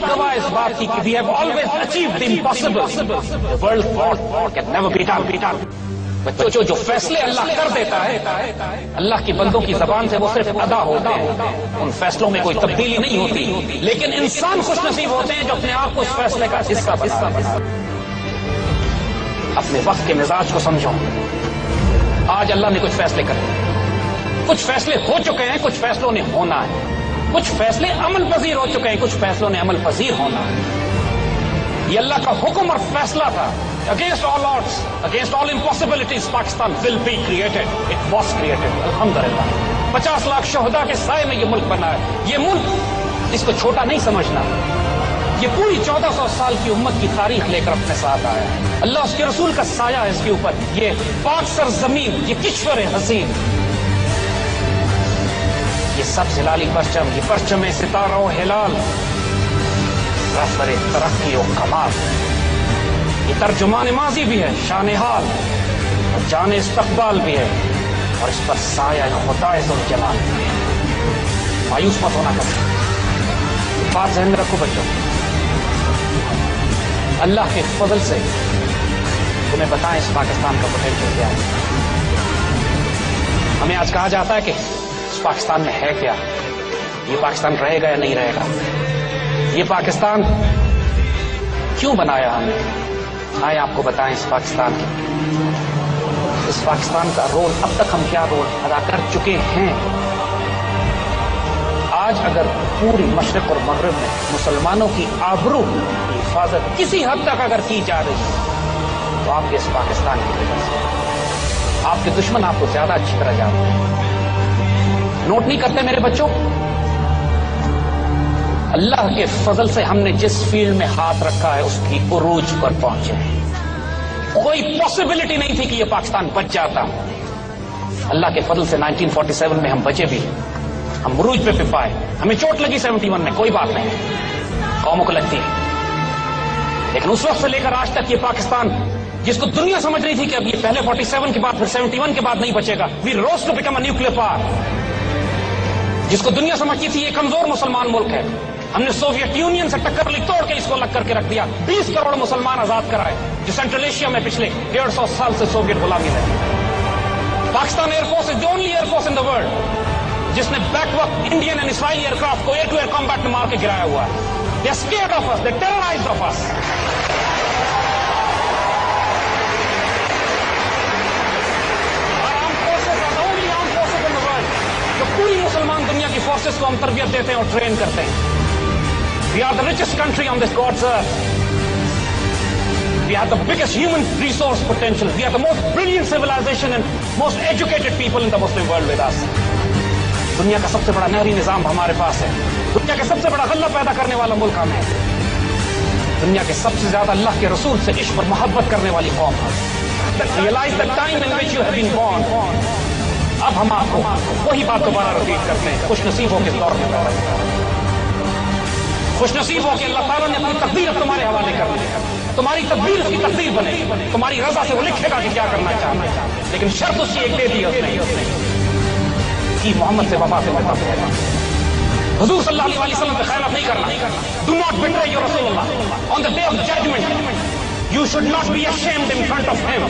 गवाह इस बात की कि we have always achieved the impossible. The world thought can never be done. बच्चों, जो फैसले अल्लाह कर देता है, अल्लाह की बंदों की जबान से वो सिर्फ अदा होते हैं, उन फैसलों में कोई तब्दीली नहीं होती। लेकिन इंसान खुश नसीब होते हैं जो अपने आप को उस फैसले का हिस्सा बना। अपने वक्त के मिजाज को समझो। आज अल्लाह ने कुछ फैसले करे, कुछ फैसले हो चुके हैं, कुछ फैसलों ने होना है, कुछ फैसले अमल पजीर हो चुके हैं, कुछ फैसलों ने अमल पजीर होना है। ये अल्लाह का हुक्म और फैसला था। Against all odds, against all impossibilities, Pakistan will be created. It was created. Alhamdulillah. 50 lakh शोहदा के साए में ये मुल्क बना है। ये मुल्क, इसको छोटा नहीं समझना। ये पूरी 1400 साल की उम्मत की तारीख लेकर अपने साथ आया है। अल्लाह उसके रसूल का साया है इसके ऊपर। ये पाक सरजमीन, ये किश्वर हसीन, ये सब हिलाली परचम, ये परचम सितारा और हिलाल, रफ़्र तरक्की और कमाल, ये तर्जुमान माजी भी है, शान हाल और जान इस्तक़बाल भी है, और इस पर साया खुदाए ज़ुल जलाल। मायूस मत होना कभी। बात ज़हन में रखो बच्चों, अल्लाह के फजल से तुम्हें बताएं इस पाकिस्तान का पोटेंशियल क्या है। हमें आज कहा जाता है कि इस पाकिस्तान में है क्या, ये पाकिस्तान रहेगा या नहीं रहेगा, ये पाकिस्तान क्यों बनाया हमने। आए आपको बताएं इस पाकिस्तान का रोल, अब तक हम क्या रोल अदा कर चुके हैं। आज अगर पूरी मशरिक और मगरिब में मुसलमानों की आबरू की हिफाजत किसी हद तक अगर की जा रही है, तो आपके इस पाकिस्तान की वजह से आपके दुश्मन आपको ज्यादा अच्छी तरह जानते हैं। नोट नहीं करते मेरे बच्चों, अल्लाह के फजल से हमने जिस फील्ड में हाथ रखा है उसकी उरूज पर पहुंचे हैं। कोई पॉसिबिलिटी नहीं थी कि यह पाकिस्तान बच जाता। अल्लाह के फजल से 1947 में हम बचे भी, हम उरूज पे पाए। हमें चोट लगी 71 में, कोई बात नहीं, कौमों को लगती है, लेकिन उस वक्त से लेकर आज तक ये पाकिस्तान, जिसको दुनिया समझ रही थी कि अब ये पहले 47 के बाद फिर 71 के बाद नहीं बचेगा, we rose to become a nuclear power, जिसको दुनिया समझती थी ये कमजोर मुसलमान मुल्क है, हमने सोवियत यूनियन से टक्कर ली, तोड़ के इसको अलग करके रख दिया। 20 करोड़ मुसलमान आजाद कराए, जो सेंट्रल एशिया में पिछले 150 साल से सोवियत गुलामी में। Pakistan air force is the only air force in the world जिसने बैक वक्त इंडियन एंड इसराइली एयरक्राफ्ट को एयर टू एयर कॉम्बैट में मार के गिराया हुआ है। They are scared of us, they terrorised of us. पूरी मुसलमान दुनिया की फोर्सेस को हम तरबियत देते हैं और ट्रेन करते हैं। We are the richest country on this God's earth. We have the biggest human resource potential. We are the most brilliant civilisation and most educated people in the Muslim world with us. दुनिया का सबसे बड़ा नहरी निजाम हमारे पास है। दुनिया का सबसे बड़ा गल्ला पैदा करने वाला मुल्क हम है। दुनिया के सबसे ज्यादा अल्लाह के रसूल से इश्क और मोहब्बत करने वाली कौम है। Realise the time in which you have been born. अब हम आपको वही बात दोबारा रिपीट करते हैं, खुश नसीब हो के दौर में पैदा किया, खुश नसीब हो के अल्लाह ताला ने अपनी तकदीर अब तुम्हारे हवाले कर दी। तुम्हारी तकदीर उसकी तकदीर बने, तुम्हारी रजा से वो लिखेगा कि क्या करना चाहता है। लेकिन शर्त उसकी एक दे दी उसने कि मोहम्मद से वफा से वफा, हुजूर सल्लल्लाहु अलैहि वसल्लम पे खयानत नहीं करना। डू नॉट बिट्रे योर रसूलुल्लाह on the day of judgement. You should not be ashamed in front of him.